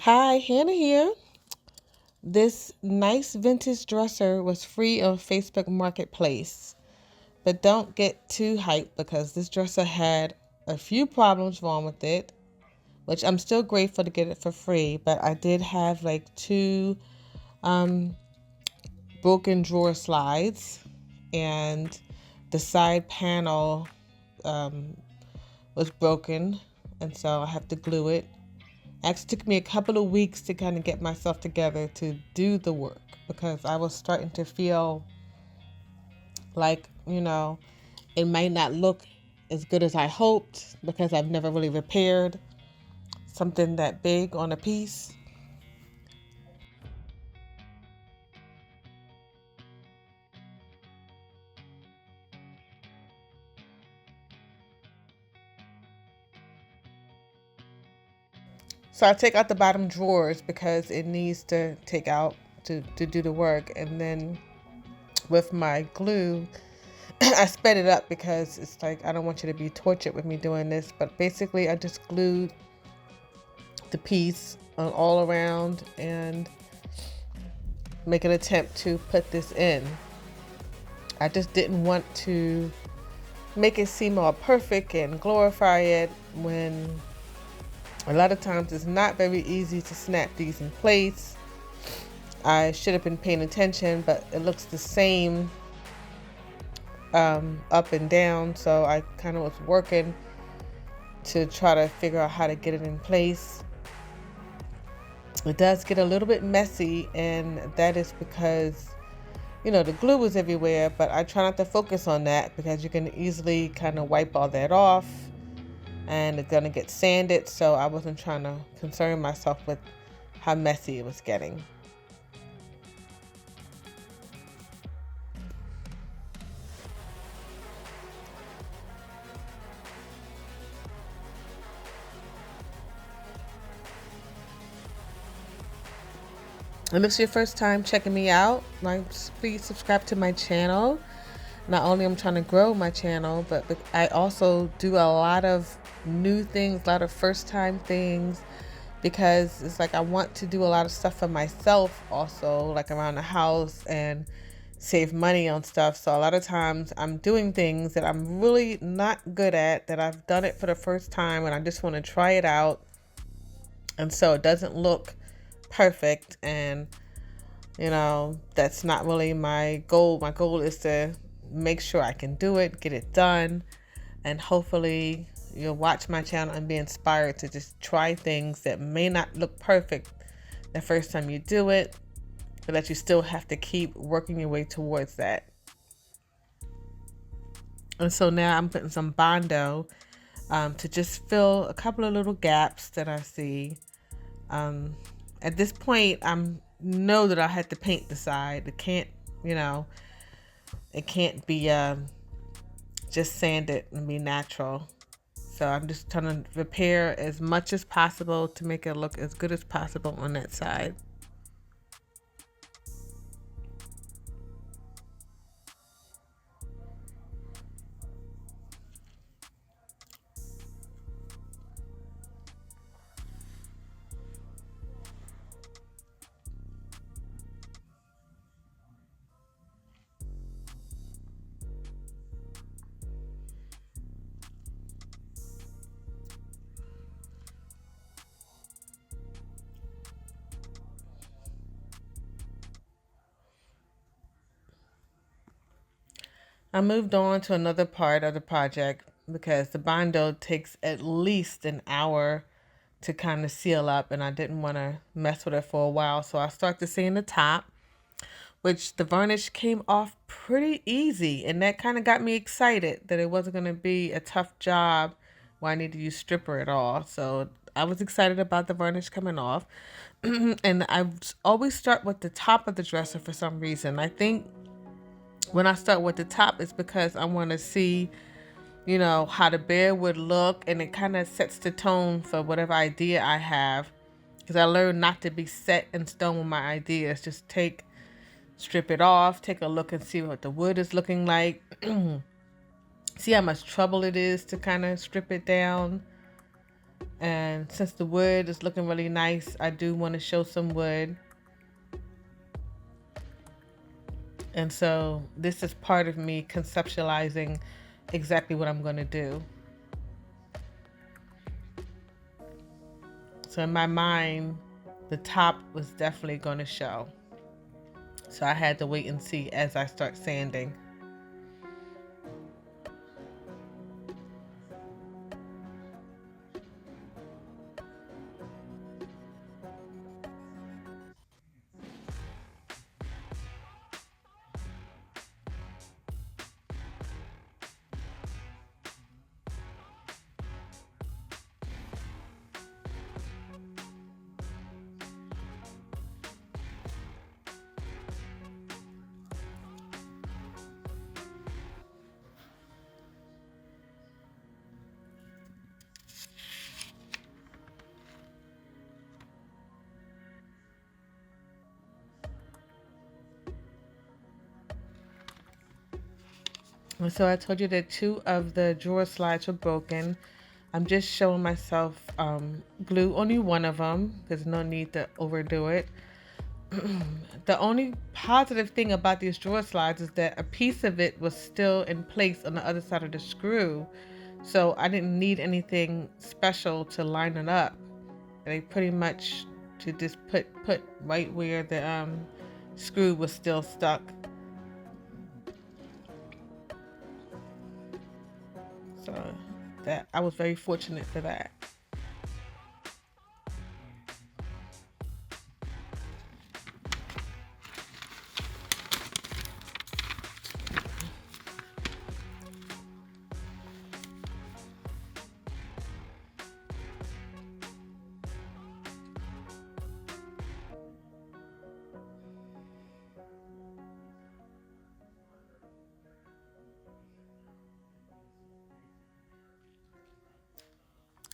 Hi, Hannah here. This nice vintage dresser was free on Facebook Marketplace, but don't get too hyped because this dresser had a few problems wrong with it, which I'm still grateful to get it for free, but I did have like two um, broken drawer slides, and the side panel um, was broken, and so I have to glue it. Actually took me a couple of weeks to kind of get myself together to do the work because I was starting to feel like, it might not look as good as I hoped because I've never really repaired something that big on a piece. So I take out the bottom drawers because it needs to take out to do the work. And then with my glue, I sped it up because it's like I don't want you to be tortured with me doing this. But basically, I just glued the piece all around and make an attempt to put this in. I just didn't want to make it seem all perfect and glorify it when a lot of times it's not very easy to snap these in place. I should have been paying attention, but it looks the same up and down, so I kind of was working to try to figure out how to get it in place. It does get a little bit messy, and that is because the glue was everywhere, but I try not to focus on that because you can easily kind of wipe all that off and it's gonna get sanded, so I wasn't trying to concern myself with how messy it was getting. And if it's your first time checking me out, please subscribe to my channel. Not only I'm trying to grow my channel, but I also do a lot of new things, a lot of first time things, because it's like I want to do a lot of stuff for myself also, like around the house, and save money on stuff. So a lot of times I'm doing things that I'm really not good at, that I've done it for the first time and I just want to try it out. And so it doesn't look perfect, and that's not really my goal. My goal is to make sure I can do it, get it done, and hopefully you'll watch my channel and be inspired to just try things that may not look perfect the first time you do it, but that you still have to keep working your way towards that. And so now I'm putting some Bondo to just fill a couple of little gaps that I see. At this point, I'm know that I had to paint the side. It can't be just sanded and be natural. So I'm just trying to repair as much as possible to make it look as good as possible on that side. I moved on to another part of the project because the Bondo takes at least an hour to kind of seal up, and I didn't want to mess with it for a while. So I started seeing the top, which the varnish came off pretty easy, and that kind of got me excited that it wasn't going to be a tough job where I need to use stripper at all. So I was excited about the varnish coming off. And I always start with the top of the dresser for some reason. I think when I start with the top, it's because I want to see, how the bed would look, and it kind of sets the tone for whatever idea I have. Because I learned not to be set in stone with my ideas. Just strip it off, take a look and see what the wood is looking like. See how much trouble it is to kind of strip it down. And since the wood is looking really nice, I do want to show some wood. And so this is part of me conceptualizing exactly what I'm going to do. So in my mind, the top was definitely going to show. So I had to wait and see as I start sanding. And so I told you that 2 of the drawer slides were broken. I'm just showing myself glue only one of them. There's no need to overdo it. The only positive thing about these drawer slides is that a piece of it was still in place on the other side of the screw. So I didn't need anything special to line it up. They pretty much to just put right where the screw was still stuck. So that I was very fortunate for that.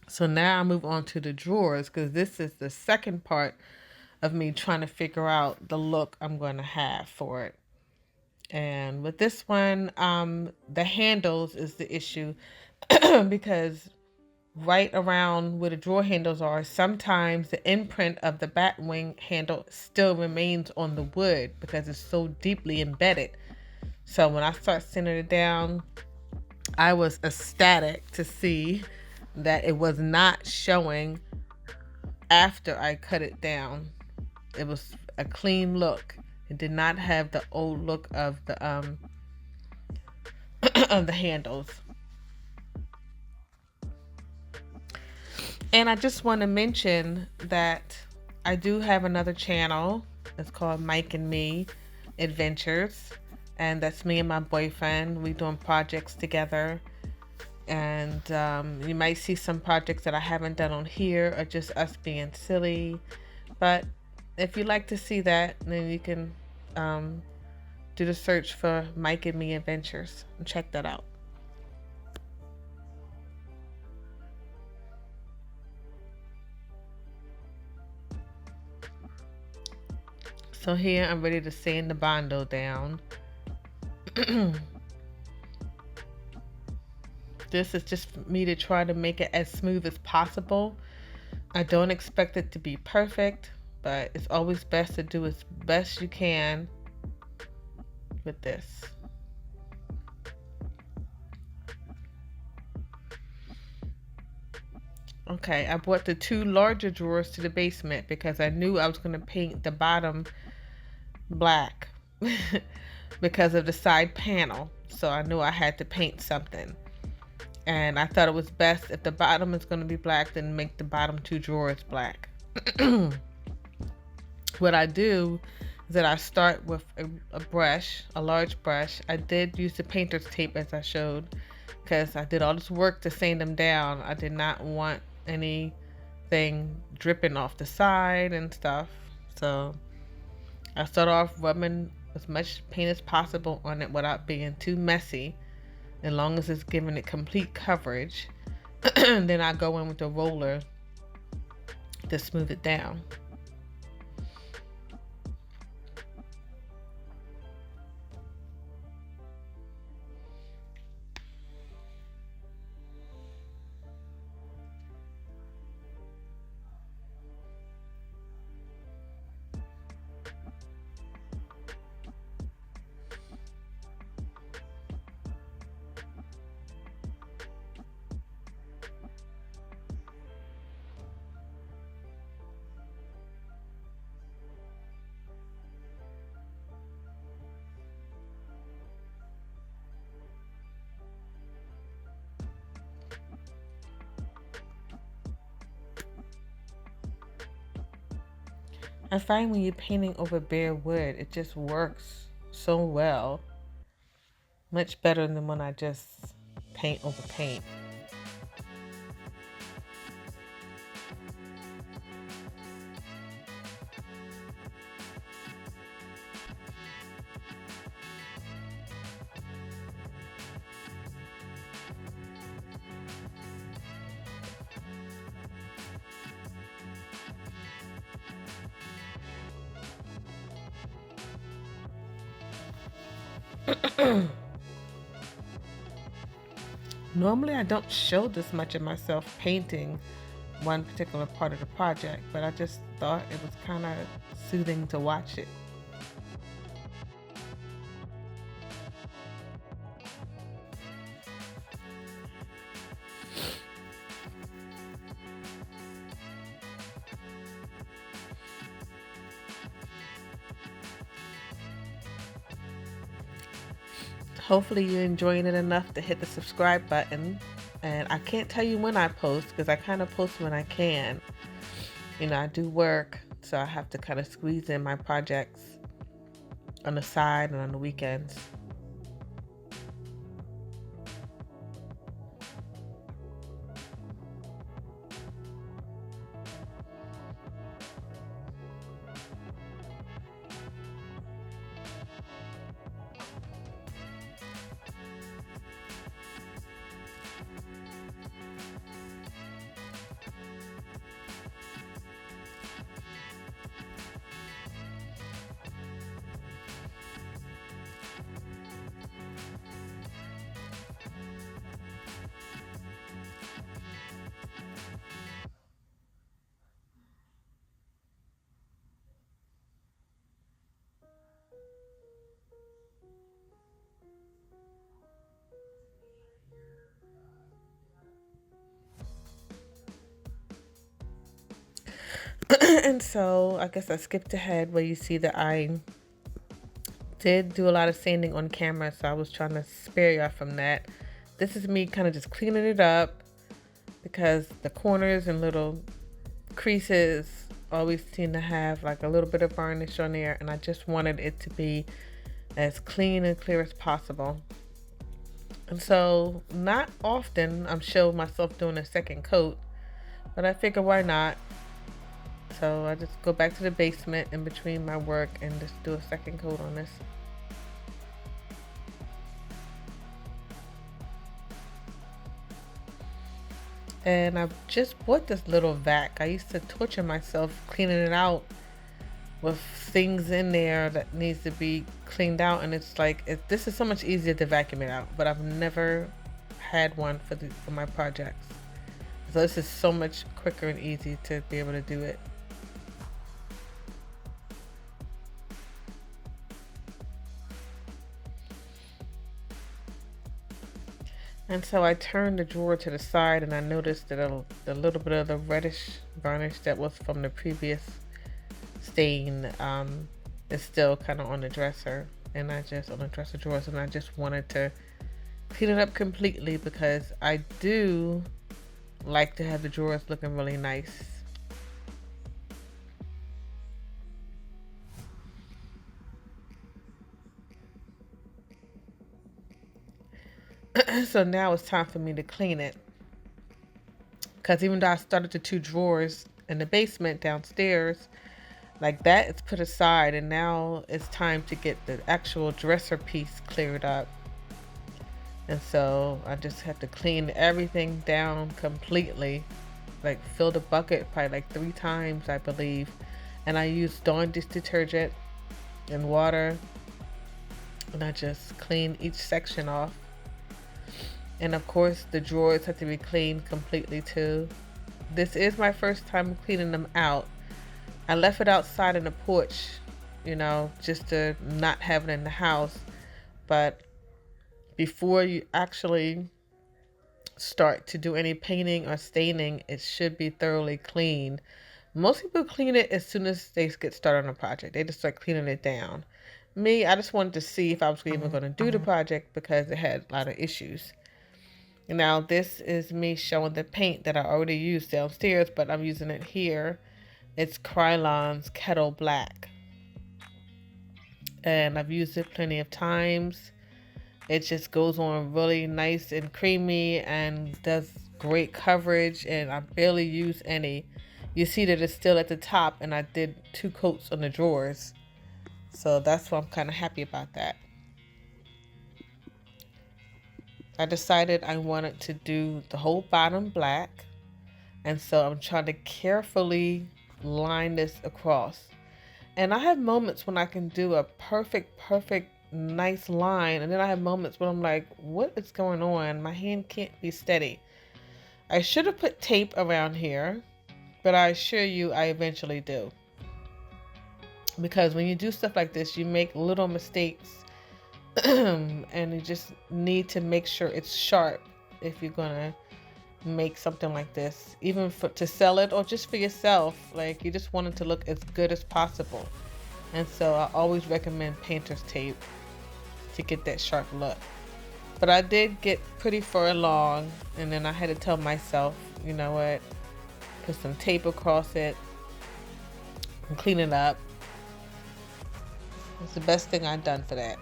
So now I move on to the drawers because this is the second part of me trying to figure out the look I'm going to have for it. And with this one, the handles is the issue because right around where the drawer handles are, sometimes the imprint of the bat wing handle still remains on the wood because it's so deeply embedded. So when I start sanding it down, I was ecstatic to see that it was not showing after I cut it down. It was a clean look. It did not have the old look of the of the handles. And I just want to mention that I do have another channel. It's called Mike and Me Adventures. And that's me and my boyfriend. We doing projects together. And you might see some projects that I haven't done on here or just us being silly. But if you'd like to see that, then you can do the search for Mike and Me Adventures and check that out. So here I'm ready to sand the Bondo down. This is just for me to try to make it as smooth as possible. I don't expect it to be perfect, but it's always best to do as best you can with this. Okay, I brought the 2 larger drawers to the basement because I knew I was going to paint the bottom black because of the side panel. So I knew I had to paint something. And I thought it was best if the bottom is going to be black, then make the bottom 2 drawers black. What I do is that I start with a brush, a large brush. I did use the painter's tape as I showed because I did all this work to sand them down. I did not want anything dripping off the side and stuff. So I start off rubbing as much paint as possible on it without being too messy, as long as it's giving it complete coverage. Then I go in with the roller to smooth it down. I find when you're painting over bare wood, it just works so well. Much better than when I just paint over paint. Normally, I don't show this much of myself painting one particular part of the project, but I just thought it was kind of soothing to watch it. Hopefully, you're enjoying it enough to hit the subscribe button. And I can't tell you when I post because I kind of post when I can. You know, I do work, so I have to kind of squeeze in my projects on the side and on the weekends. And so I guess I skipped ahead where you see that I did do a lot of sanding on camera, so I was trying to spare y'all from that. This is me kind of just cleaning it up because the corners and little creases always seem to have like a little bit of varnish on there, and I just wanted it to be as clean and clear as possible. And so not often I'm showing myself doing a second coat, but I figure why not. So I just go back to the basement in between my work and just do a second coat on this. And I just bought this little vac. I used to torture myself cleaning it out with things in there that needs to be cleaned out, and it's like this is so much easier to vacuum it out, but I've never had one for my projects. So this is so much quicker and easy to be able to do it. And so I turned the drawer to the side and I noticed that a little bit of the reddish varnish that was from the previous stain is still kind of on the dresser, and on the dresser drawers, and I just wanted to clean it up completely because I do like to have the drawers looking really nice. So now it's time for me to clean it, because even though I started the two drawers in the basement downstairs, like that it's put aside, and now it's time to get the actual dresser piece cleared up. And so I just have to clean everything down completely, like fill the bucket probably like 3 times, I believe. And I use Dawn dish detergent and water, and I just clean each section off. And of course the drawers have to be cleaned completely too. This is my first time cleaning them out. I left it outside in the porch, you know, just to not have it in the house. But before you actually start to do any painting or staining, it should be thoroughly cleaned. Most people clean it as soon as they get started on a project. They just start cleaning it down. Me, I just wanted to see if I was even going to do the project because it had a lot of issues. Now this is me showing the paint that I already used downstairs, but I'm using it here It's Krylon's Kettle Black, and I've used it plenty of times. It just goes on really nice and creamy and does great coverage, and I barely use any. You see that it's still at the top, and I did 2 coats on the drawers. So that's why I'm kind of happy about that. I decided I wanted to do the whole bottom black, and so I'm trying to carefully line this across. And I have moments when I can do a perfect, nice line, and then I have moments when I'm like, what is going on? My hand can't be steady. I should have put tape around here, but I assure you I eventually do. Because when you do stuff like this, you make little mistakes and you just need to make sure it's sharp if you're gonna make something like this, even for to sell it or just for yourself. Like, you just want it to look as good as possible, and so I always recommend painter's tape to get that sharp look. But I did get pretty far along, and then I had to tell myself, you know what, put some tape across it and clean it up. It's the best thing I've done for that.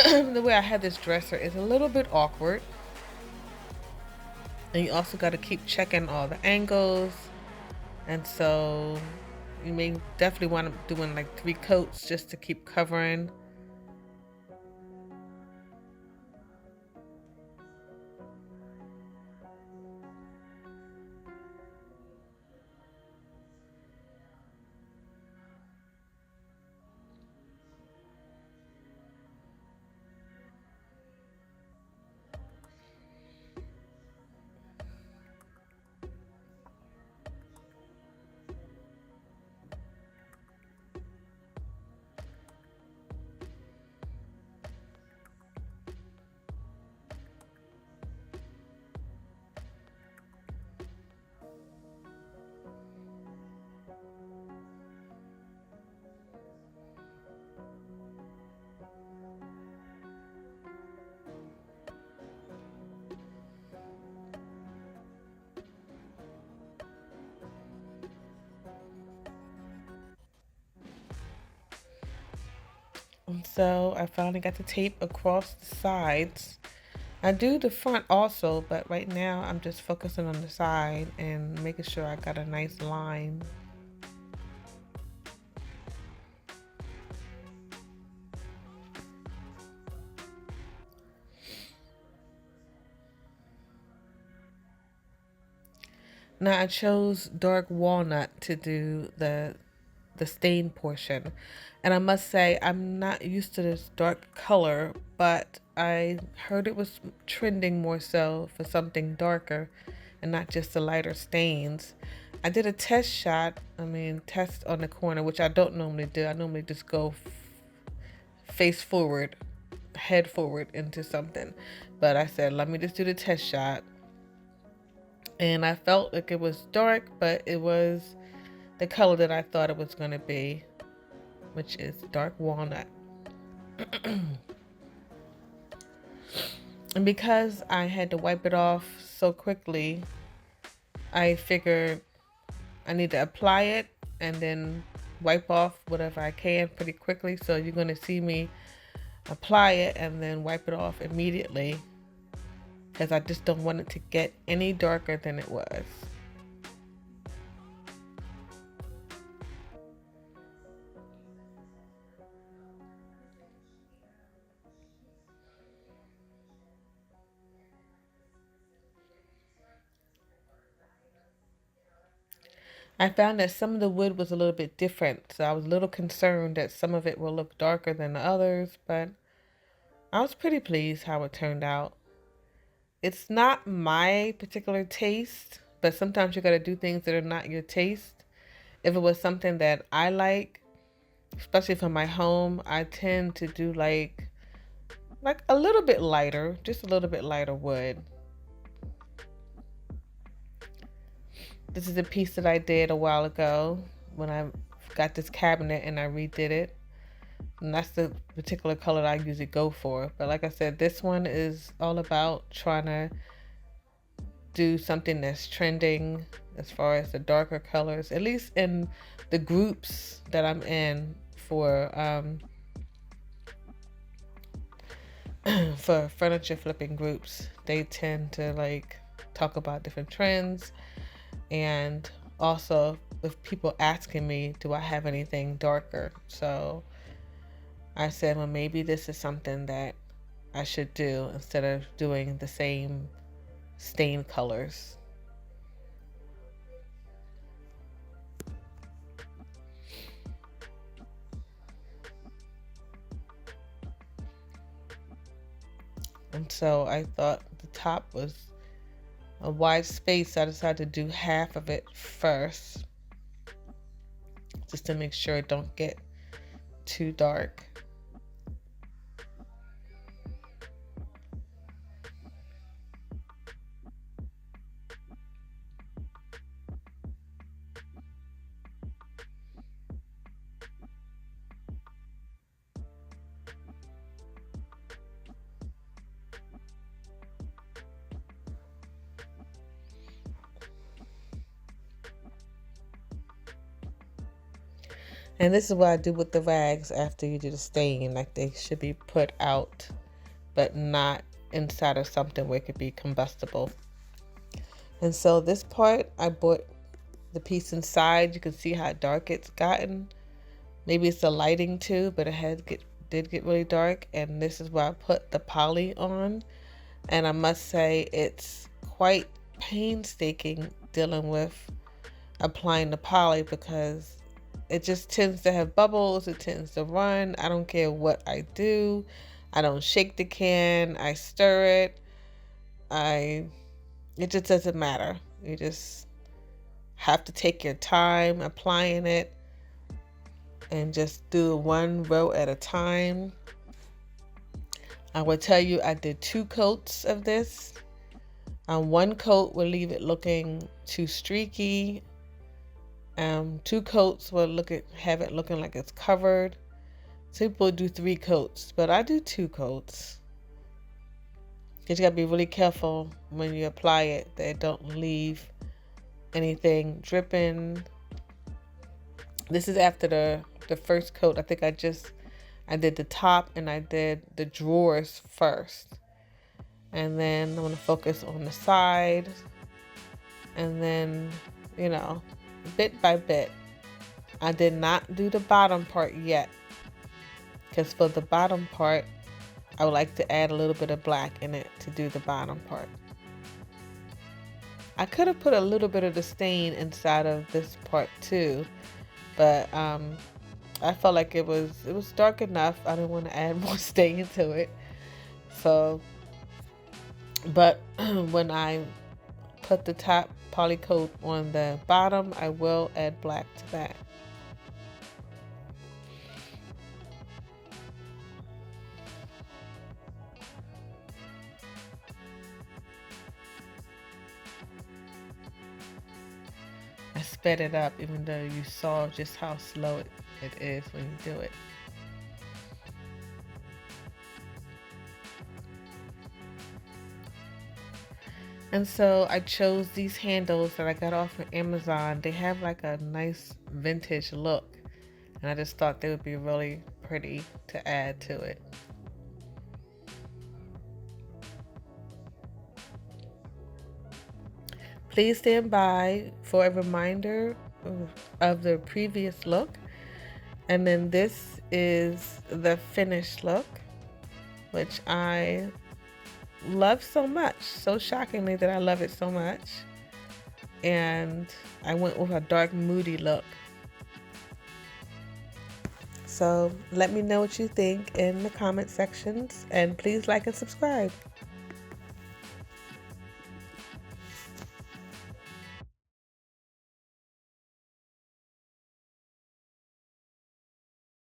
The way I have this dresser is a little bit awkward, and you also got to keep checking all the angles, and so you may definitely want to doing like 3 coats just to keep covering. And so I finally got the tape across the sides. I do the front also, but right now I'm just focusing on the side and making sure I got a nice line. Now I chose dark walnut to do the stain portion. And I must say, I'm not used to this dark color, but I heard it was trending more so for something darker and not just the lighter stains. I did a test shot, test on the corner, which I don't normally do. I normally just go face forward, head forward into something. But I said, let me just do the test shot. And I felt like it was dark, but it was the color that I thought it was going to be, which is dark walnut. And because I had to wipe it off so quickly, I figured I need to apply it and then wipe off whatever I can pretty quickly. So you're going to see me apply it and then wipe it off immediately, because I just don't want it to get any darker than it was. I found that some of the wood was a little bit different, so I was a little concerned that some of it will look darker than the others, but I was pretty pleased how it turned out. It's not my particular taste, but sometimes you gotta do things that are not your taste. If it was something that I like, especially for my home, I tend to do like a little bit lighter, just a little bit lighter wood. This is a piece that I did a while ago when I got this cabinet and I redid it. And that's the particular color that I usually go for. But like I said, this one is all about trying to do something that's trending as far as the darker colors, at least in the groups that I'm in for for furniture flipping groups. They tend to like talk about different trends, and also with people asking me, do I have anything darker? So I said, well, maybe this is something that I should do instead of doing the same stain colors. And so I thought the top was a wide space. So I decided to do half of it first, just to make sure it don't get too dark. And this is what I do with the rags after you do the stain. Like, they should be put out, but not inside of something where it could be combustible. And so this part, I bought the piece inside. You can see how dark it's gotten. Maybe it's the lighting too, but did get really dark. And this is where I put the poly on. And I must say it's quite painstaking dealing with applying the poly, because it just tends to have bubbles. It tends to run. I don't care what I do. I don't shake the can. I stir it. It just doesn't matter. You just have to take your time applying it and just do one row at a time. I will tell you, I did 2 coats of this. One coat will leave it looking too streaky. 2 coats will have it looking like it's covered. Some people do 3 coats, but I do 2 coats. Because you gotta be really careful when you apply it that it don't leave anything dripping. This is after the first coat. I think I did the top and I did the drawers first. And then I'm gonna focus on the side. And then, bit by bit. I did not do the bottom part yet, because for the bottom part, I would like to add a little bit of black in it to do the bottom part. I could have put a little bit of the stain inside of this part too, but I felt like it was dark enough. I didn't want to add more stain to it. So, but when I put the top poly coat on the bottom, I will add black to that. I sped it up, even though you saw just how slow it is when you do it. And so I chose these handles that I got off of Amazon. They have like a nice vintage look, and I just thought they would be really pretty to add to it. Please stand by for a reminder of the previous look. And then this is the finished look, which I love so much. So shockingly that I love it so much. And I went with a dark, moody look. So let me know what you think in the comment sections, and please like and subscribe.